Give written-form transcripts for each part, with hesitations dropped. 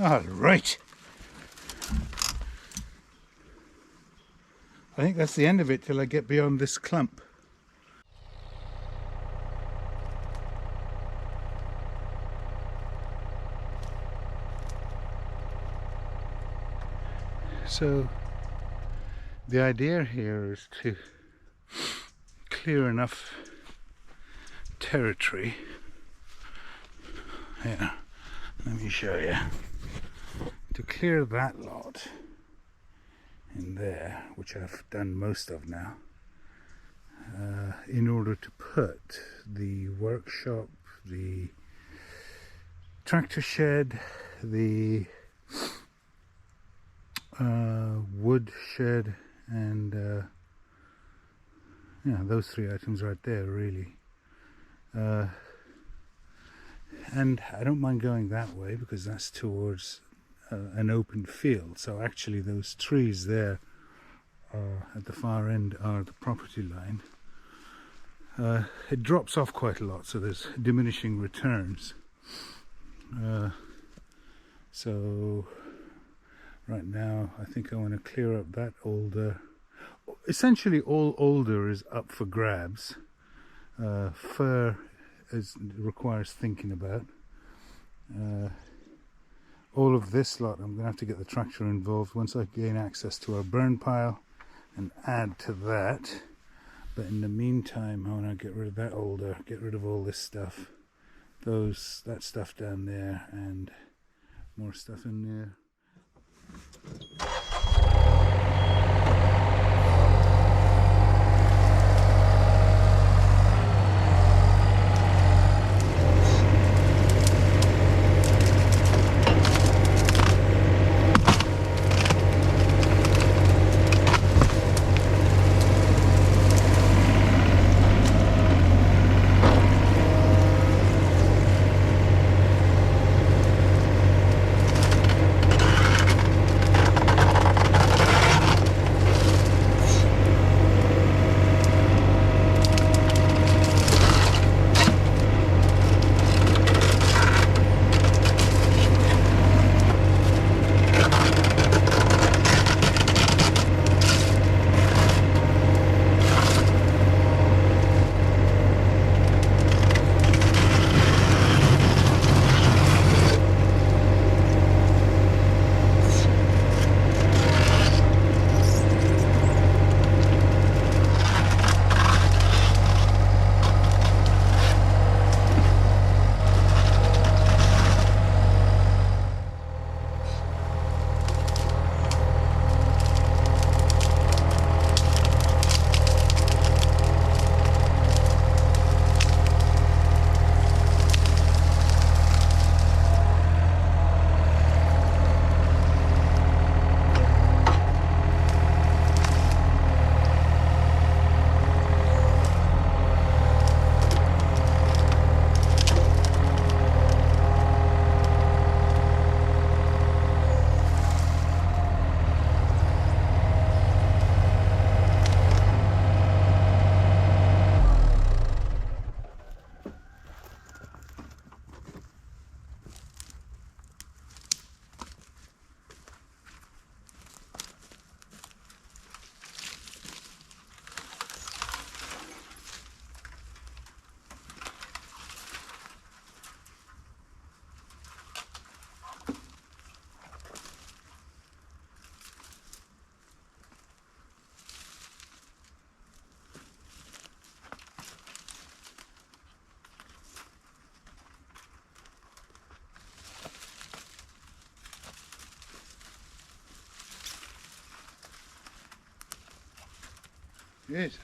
All right. I think that's the end of it till I get beyond this clump. So the idea here is to clear enough territory. Here, let me show you. To clear that lot in there, which I've done most of now, in order to put the workshop, the tractor shed, the wood shed, and yeah, those three items right there really. And I don't mind going that way because that's towards an open field. So actually those trees there at the far end are the property line. It drops off quite a lot, so there's diminishing returns. So right now I think I want to clear up that older. Essentially all older is up for grabs. Fir requires thinking about. All of this lot I'm going to have to get the tractor involved once I gain access to our burn pile and add to that. But in the meantime I want to get rid of that older, get rid of all this stuff, that stuff down there, and more stuff in there. Jesus.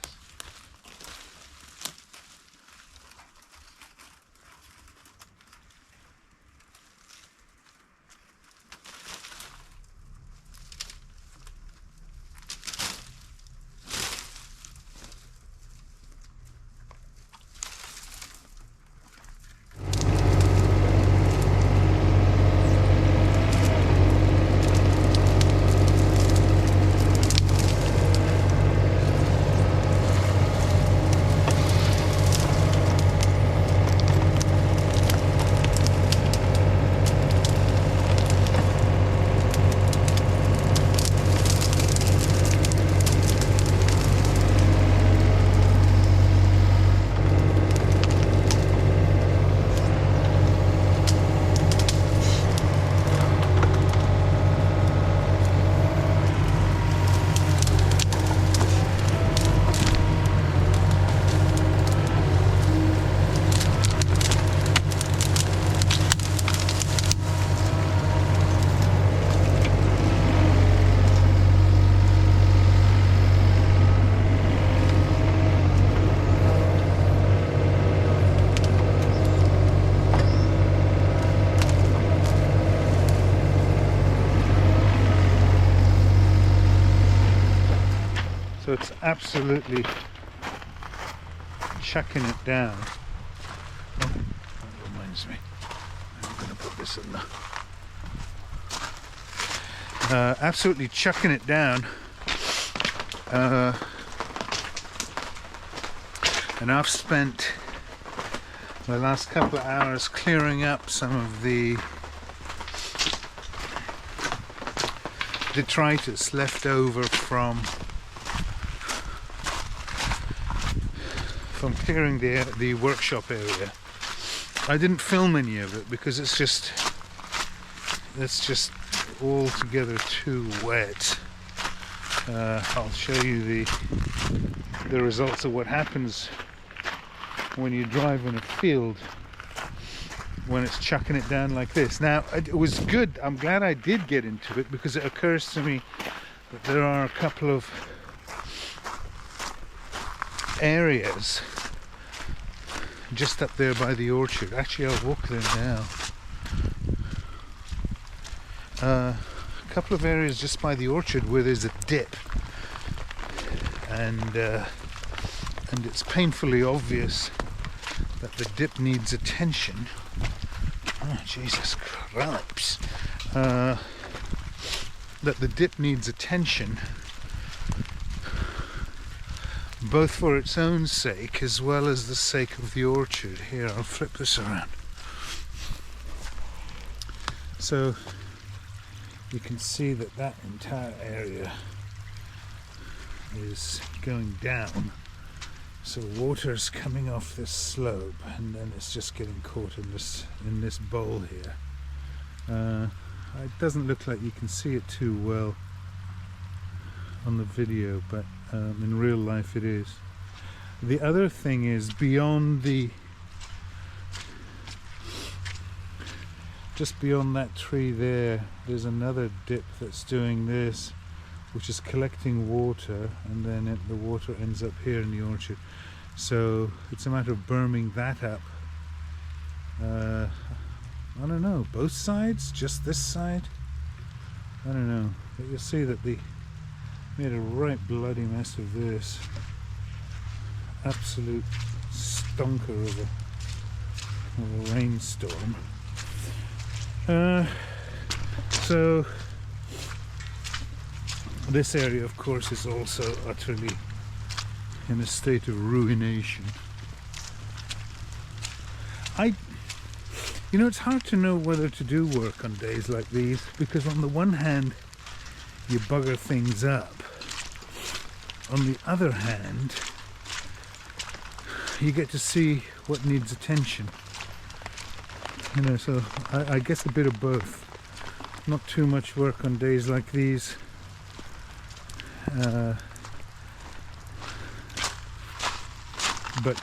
So it's absolutely chucking it down. Oh, that reminds me, I'm going to put this in there. Absolutely chucking it down. And I've spent the last couple of hours clearing up some of the detritus left over from clearing the workshop area. I didn't film any of it because it's just altogether too wet. I'll show you the results of what happens when you drive in a field when it's chucking it down like this. Now, it was good. I'm glad I did get into it because it occurs to me that there are a couple of areas just up there by the orchard. Actually, I'll walk there now. A couple of areas just by the orchard where there's a dip, and it's painfully obvious that the dip needs attention. Oh, Jesus Christ! That the dip needs attention, both for its own sake as well as the sake of the orchard. Here, I'll flip this around. So you can see that that entire area is going down. So water's coming off this slope, and then it's just getting caught in this bowl here. It doesn't look like you can see it too well on the video, but in real life it is. The other thing is, beyond just beyond that tree there's another dip that's doing this, which is collecting water, and then the water ends up here in the orchard. So it's a matter of berming that up. I don't know, both sides? Just this side? I don't know. But you'll see that they made a right bloody mess of this. Absolute stonker of a rainstorm. So this area, of course, is also utterly in a state of ruination. You know, it's hard to know whether to do work on days like these, because on the one hand you bugger things up, on the other hand you get to see what needs attention. You know, so I guess a bit of both. Not too much work on days like these, but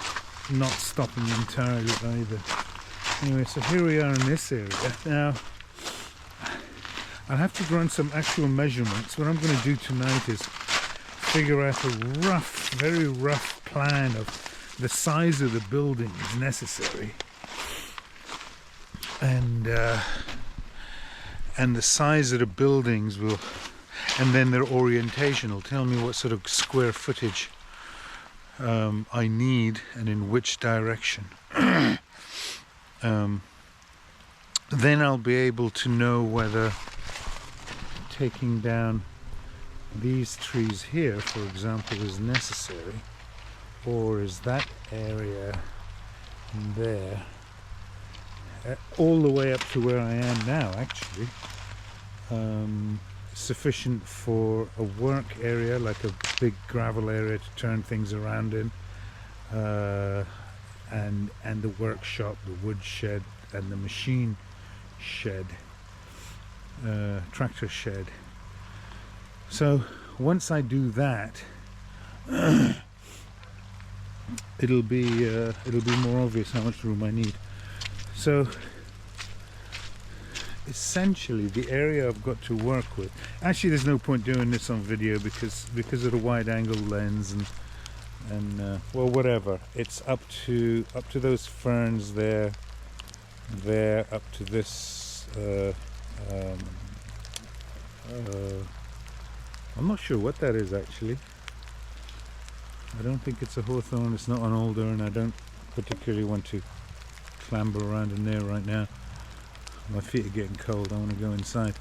not stopping entirely either. Anyway, so here we are in this area. Now, I'll have to run some actual measurements. What I'm going to do tonight is figure out a rough, very rough plan of the size of the buildings necessary, and the size of the buildings will, and then their orientation will tell me what sort of square footage I need and in which direction. Then I'll be able to know whether taking down these trees here, for example, is necessary, or is that area there, all the way up to where I am now, actually, sufficient for a work area, like a big gravel area to turn things around in, and the workshop, the woodshed, and the machine shed, tractor shed. So once I do that, it'll be more obvious how much room I need. So essentially the area I've got to work with, actually there's no point doing this on video because of the wide angle lens and well, whatever. It's up to those ferns there, up to this I'm not sure what that is actually. I don't think it's a hawthorn, it's not an alder, and I don't particularly want to clamber around in there right now. My feet are getting cold, I want to go inside.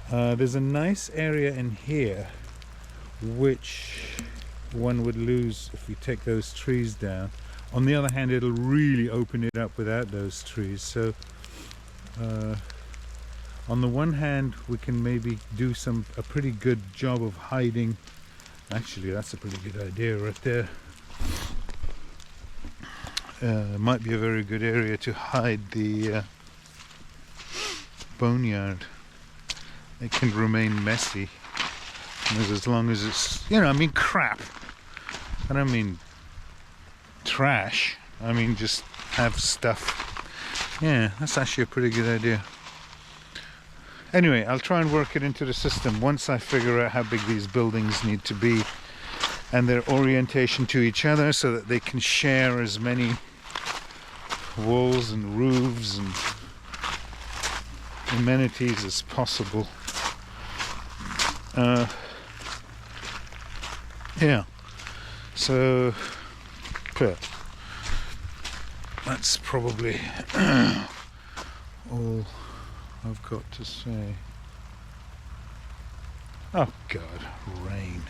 There's a nice area in here which one would lose if we take those trees down. On the other hand, it'll really open it up without those trees. So on the one hand, we can maybe do a pretty good job of hiding. Actually, that's a pretty good idea right there. Might be a very good area to hide the boneyard. It can remain messy as long as it's, you know, I mean crap. I don't mean trash. I mean just have stuff. Yeah, that's actually a pretty good idea. Anyway, I'll try and work it into the system once I figure out how big these buildings need to be and their orientation to each other so that they can share as many walls and roofs and amenities as possible. Yeah, so that's probably all I've got to say. Oh God, rain.